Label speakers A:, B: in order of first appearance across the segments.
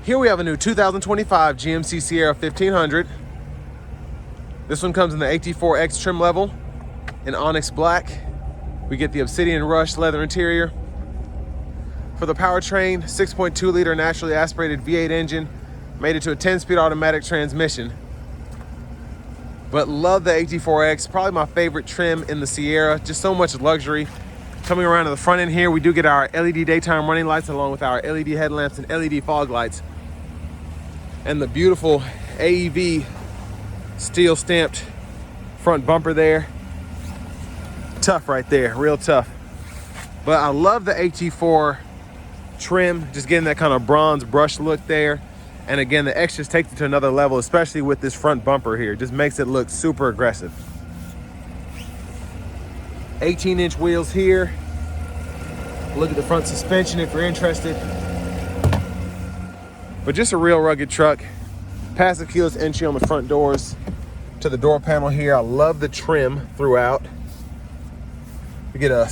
A: Here we have a new 2025 GMC Sierra 1500. This one comes in the AT4X trim level in onyx black. We get the obsidian rush leather interior. For the powertrain, 6.2 liter naturally aspirated V8 engine, made it to a 10-speed automatic transmission. But love the AT4X, probably my favorite trim in the Sierra. Just so much luxury. Coming around to the front end here, we do get our LED daytime running lights along with our LED headlamps and LED fog lights. And the beautiful AEV steel stamped front bumper there. Tough right there, real tough. But I love the AT4 trim, just getting that kind of bronze brush look there. And again, the X just takes it to another level, especially with this front bumper here. Just makes it look super aggressive. 18-inch wheels here. Look at the front suspension if you're interested. But just a real rugged truck. Passive keyless entry on the front doors to the door panel here. I love the trim throughout. We get a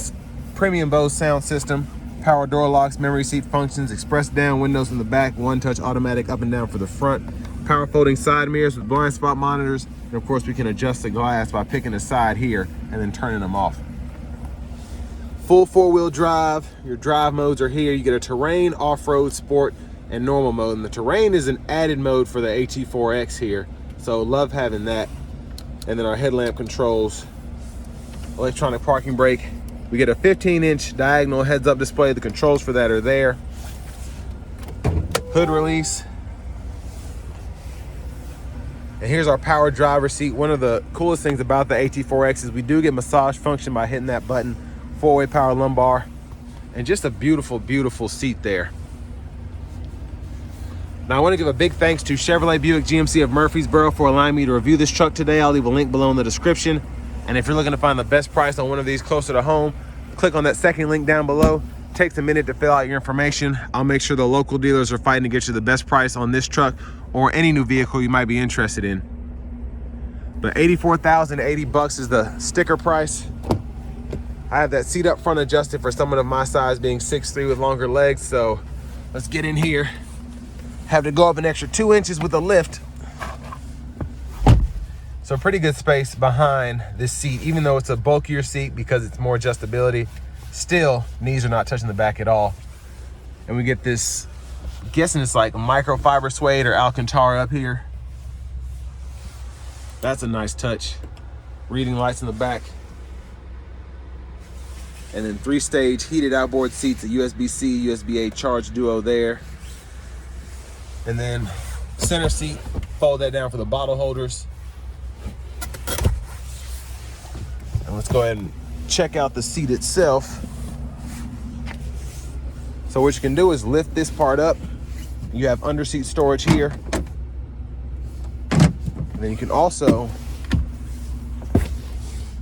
A: premium Bose sound system, power door locks, memory seat functions, express down windows in the back, one-touch automatic up and down for the front, power folding side mirrors with blind spot monitors, and of course we can adjust the glass by picking the side here and then turning them off. Full four-wheel drive. Your drive modes are here. You get a terrain, off-road, sport, and normal mode. And the terrain is an added mode for the AT4X here, so love having that. And then our headlamp controls, electronic parking brake. We get a 15-inch diagonal heads-up display. The controls for that are there. Hood release. And here's our power driver's seat. One of the coolest things about the AT4X is we do get massage function by hitting that button. 4-way power lumbar. And just a beautiful, beautiful seat there. Now I want to give a big thanks to Chevrolet Buick GMC of Murfreesboro for allowing me to review this truck today. I'll leave a link below in the description. And if you're looking to find the best price on one of these closer to home, click on that second link down below. It takes a minute to fill out your information. I'll make sure the local dealers are fighting to get you the best price on this truck or any new vehicle you might be interested in. But $84,080 is the sticker price. I have that seat up front adjusted for someone of my size, being 6'3" with longer legs. So let's get in here. Have to go up an extra 2 inches with a lift. So pretty good space behind this seat, even though it's a bulkier seat because it's more adjustability. Still, knees are not touching the back at all. And we get this, I'm guessing it's like microfiber suede or Alcantara up here. That's a nice touch. Reading lights in the back. And then 3-stage heated outboard seats, a USB-C, USB-A charge duo there. And then center seat, fold that down for the bottle holders. And let's go ahead and check out the seat itself. So what you can do is lift this part up. You have underseat storage here. And then you can also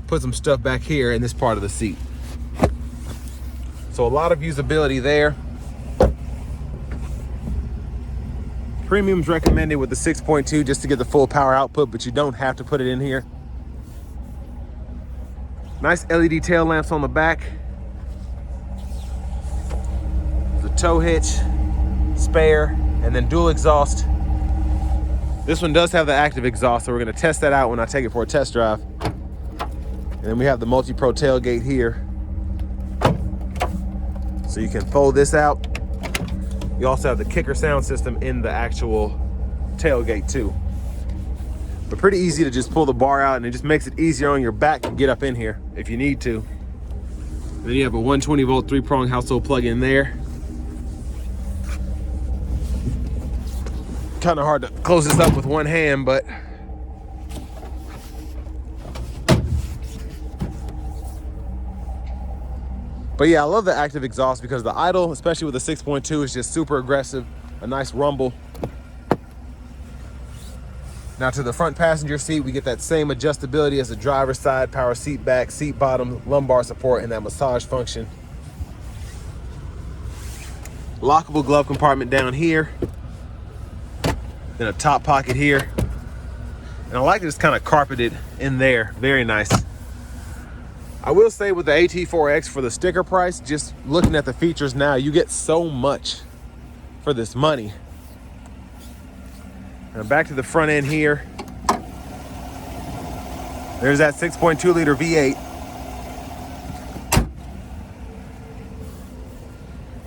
A: put some stuff back here in this part of the seat. So a lot of usability there. Premium's recommended with the 6.2 just to get the full power output, but you don't have to put it in here. Nice LED tail lamps on the back. The tow hitch, spare, and then dual exhaust. This one does have the active exhaust, so we're gonna test that out when I take it for a test drive. And then we have the multi-pro tailgate here. So you can fold this out. You also have the kicker sound system in the actual tailgate too. But pretty easy to just pull the bar out, and it just makes it easier on your back to get up in here if you need to. And then you have a 120 volt 3-prong household plug in there. Kind of hard to close this up with one hand, but yeah, I love the active exhaust because the idle, especially with the 6.2, is just super aggressive, a nice rumble. Now to the front passenger seat, we get that same adjustability as the driver's side, power seat back, seat bottom, lumbar support, and that massage function. Lockable glove compartment down here. Then a top pocket here. And I like that it's kind of carpeted in there, very nice. I will say with the AT4X, for the sticker price, just looking at the features now, you get so much for this money. Now back to the front end here. There's that 6.2 liter V8.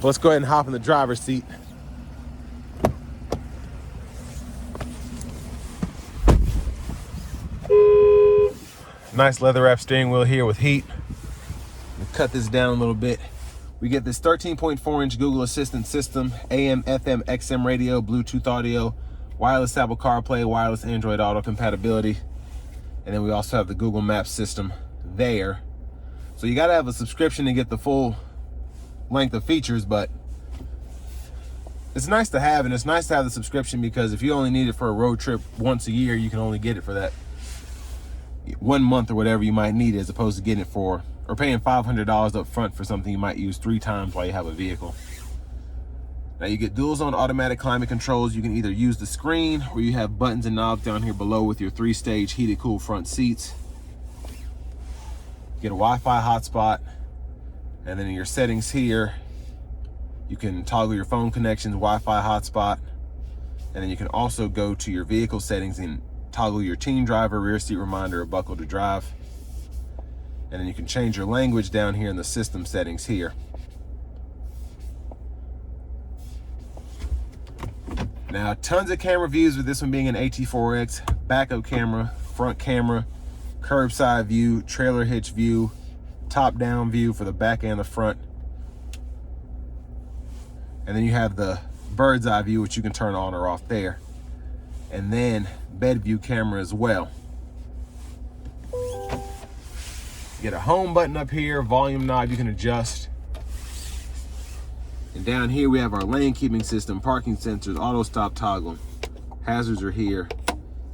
A: Let's go ahead and hop in the driver's seat. Nice leather wrap steering wheel here with heat. Cut this down a little bit. We get this 13.4-inch Google Assistant system, AM, FM, XM radio, Bluetooth audio, wireless Apple CarPlay, wireless Android Auto compatibility. And then we also have the Google Maps system there. So you gotta have a subscription to get the full length of features, but it's nice to have, and it's nice to have the subscription because if you only need it for a road trip once a year, you can only get it for that 1 month or whatever you might need it, as opposed to getting it for, or paying $500 up front for something you might use 3 times while you have a vehicle. Now you get dual zone automatic climate controls. You can either use the screen or you have buttons and knobs down here below with your 3-stage heated cool front seats. You get a Wi-Fi hotspot, and then in your settings here, you can toggle your phone connections, Wi-Fi hotspot, and then you can also go to your vehicle settings and toggle your teen driver, rear seat reminder, or buckle to drive. And then you can change your language down here in the system settings here. Now, tons of camera views with this one being an AT4X, backup camera, front camera, curbside view, trailer hitch view, top down view for the back and the front. And then you have the bird's eye view, which you can turn on or off there. And then bed view camera as well. You get a home button up here, volume knob you can adjust. And down here we have our lane keeping system, parking sensors, auto stop toggle, hazards are here.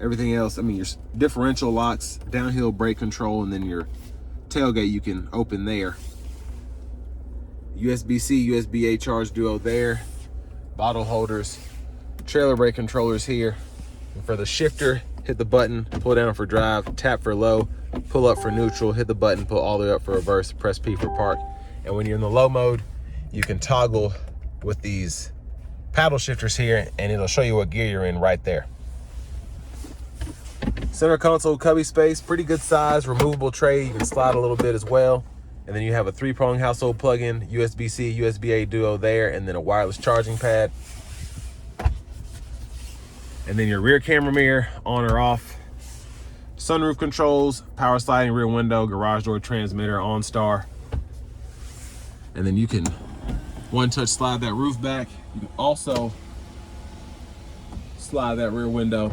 A: Everything else, I mean, your differential locks, downhill brake control, and then your tailgate you can open there. USB-C, USB-A charge duo there. Bottle holders, trailer brake controllers here. And for the shifter, hit the button, pull down for drive, tap for low, pull up for neutral, hit the button, pull all the way up for reverse, press P for park. And when you're in the low mode, you can toggle with these paddle shifters here, and it'll show you what gear you're in right there. Center console cubby space, pretty good size, removable tray, you can slide a little bit as well. And then you have a 3-prong household plug-in, USB-C, USB-A duo there, and then a wireless charging pad. And then your rear camera mirror, on or off. Sunroof controls, power sliding rear window, garage door transmitter, OnStar. And then you can one-touch slide that roof back. You can also slide that rear window,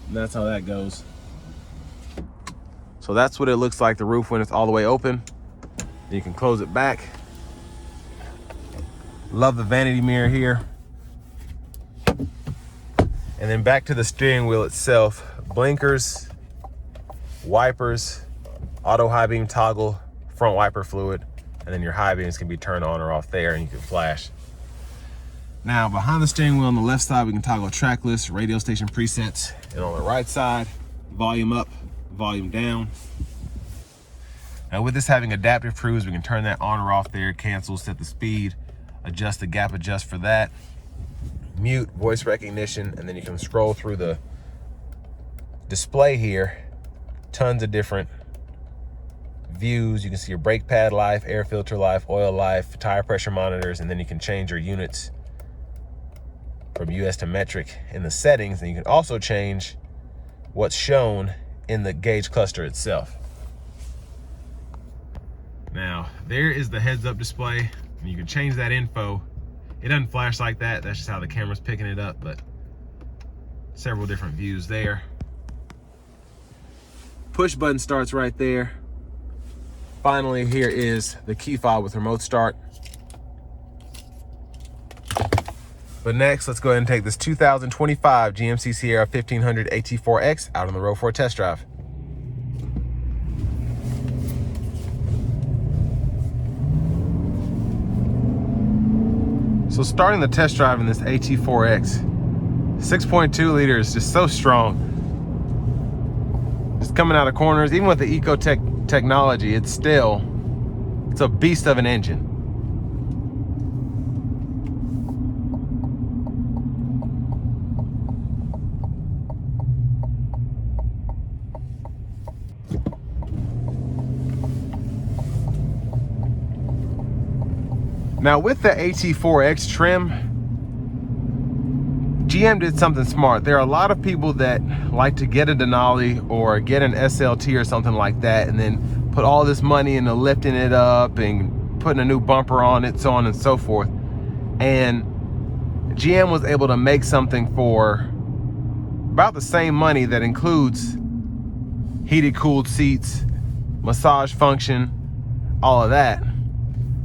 A: and that's how that goes. So that's what it looks like, the roof when it's all the way open. You can close it back. Love the vanity mirror here. And then back to the steering wheel itself. Blinkers, wipers, auto high beam toggle, front wiper fluid, and then your high beams can be turned on or off there, and you can flash. Now behind the steering wheel on the left side, we can toggle track list, radio station presets, and on the right side, volume up, volume down. Now with this having adaptive cruise, we can turn that on or off there, cancel, set the speed, adjust the gap adjust for that, mute, voice recognition, and then you can scroll through the display here. Tons of different views. You can see your brake pad life, air filter life, oil life, tire pressure monitors, and then you can change your units from US to metric in the settings. And you can also change what's shown in the gauge cluster itself. Now, there is the heads-up display, and you can change that info. It doesn't flash like that. That's just how the camera's picking it up, but several different views there. Push button starts right there. Finally, here is the key fob with remote start. But next, let's go ahead and take this 2025 GMC Sierra 1500 AT4X out on the road for a test drive. So starting the test drive in this AT4X, 6.2 liters, just so strong. Just coming out of corners, even with the Ecotech technology, it's a beast of an engine. Now with the AT4X trim, GM did something smart. There are a lot of people that like to get a Denali or get an SLT or something like that and then put all this money into lifting it up and putting a new bumper on it, so on and so forth. And GM was able to make something for about the same money that includes heated, cooled seats, massage function, all of that.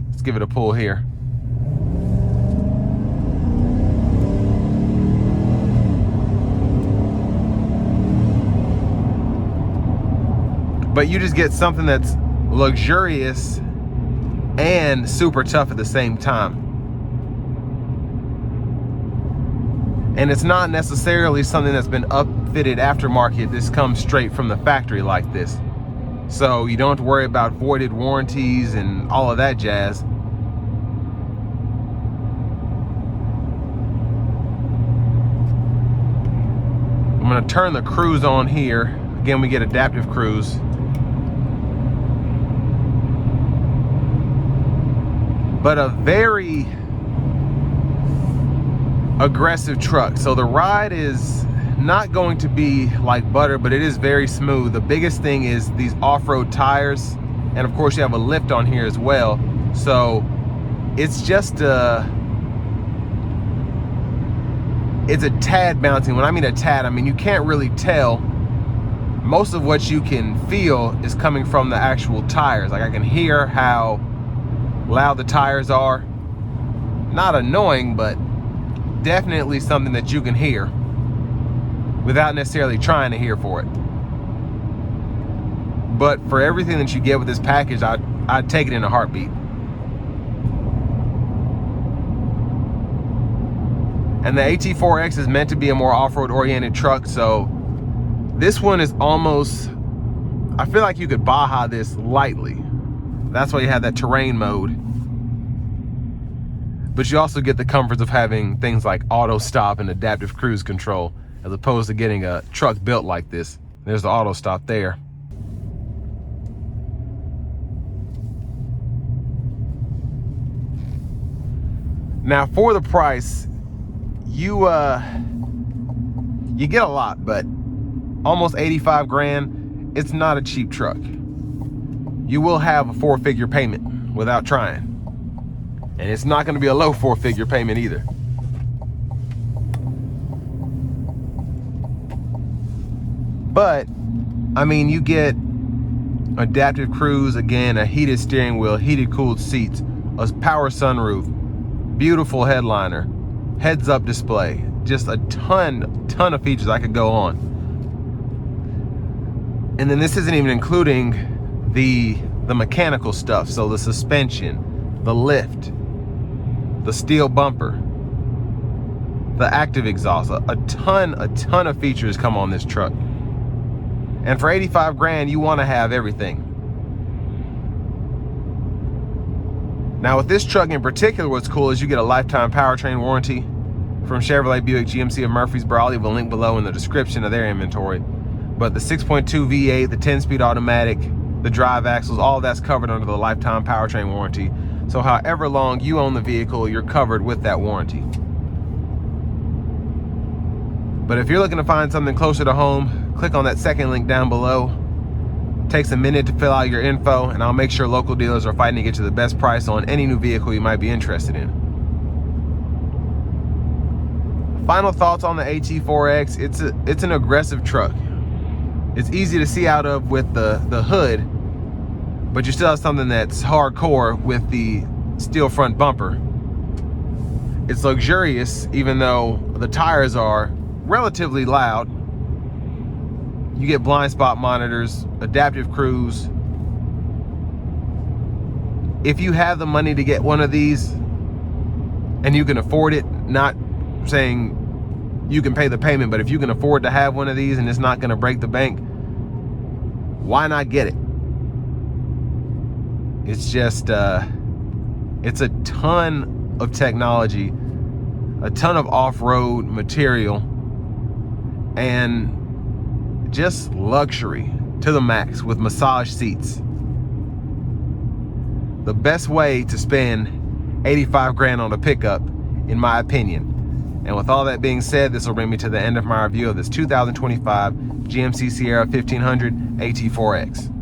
A: Let's give it a pull here. But you just get something that's luxurious and super tough at the same time. And it's not necessarily something that's been upfitted aftermarket. This comes straight from the factory like this. So you don't have to worry about voided warranties and all of that jazz. I'm gonna turn the cruise on here. Again, we get adaptive cruise. But a very aggressive truck. So the ride is not going to be like butter, but it is very smooth. The biggest thing is these off-road tires. And of course you have a lift on here as well. So it's just it's a tad bouncing. When I mean a tad, I mean you can't really tell. Most of what you can feel is coming from the actual tires. Like I can hear how loud the tires are. Not annoying, but definitely something that you can hear without necessarily trying to hear for it. But for everything that you get with this package, I'd take it in a heartbeat. And the AT4X is meant to be a more off-road oriented truck, so this one is almost, I feel like you could Baja this lightly. That's why you have that terrain mode. But you also get the comforts of having things like auto stop and adaptive cruise control, as opposed to getting a truck built like this. There's the auto stop there. Now for the price, you get a lot, but almost 85 grand, it's not a cheap truck. You will have a 4-figure payment without trying. And it's not gonna be a low 4-figure payment either. But, I mean, you get adaptive cruise, again, a heated steering wheel, heated cooled seats, a power sunroof, beautiful headliner, heads-up display, just a ton of features. I could go on. And then this isn't even including the mechanical stuff. So the suspension, the lift, the steel bumper, the active exhaust, a ton of features come on this truck. And for 85 grand, you want to have everything. Now with this truck in particular, what's cool is you get a lifetime powertrain warranty from Chevrolet, Buick, GMC of Murfreesboro. I'll leave a link below in the description of their inventory. But the 6.2 V8, the 10-speed automatic, the drive axles, all of that's covered under the lifetime powertrain warranty. So however long you own the vehicle, you're covered with that warranty. But if you're looking to find something closer to home, click on that second link down below. Takes a minute to fill out your info, and I'll make sure local dealers are fighting to get you the best price on any new vehicle you might be interested in. Final thoughts on the AT4X. It's an aggressive truck. It's easy to see out of with the hood, but you still have something that's hardcore with the steel front bumper. It's luxurious, even though the tires are relatively loud. You get blind spot monitors, adaptive cruise. If you have the money to get one of these and you can afford it, not saying you can pay the payment, but if you can afford to have one of these and it's not going to break the bank, why not get it? It's just it's a ton of technology, a ton of off-road material, and just luxury to the max with massage seats. The best way to spend 85 grand on a pickup, in my opinion. And with all that being said, this will bring me to the end of my review of this 2025 GMC Sierra 1500 AT4X.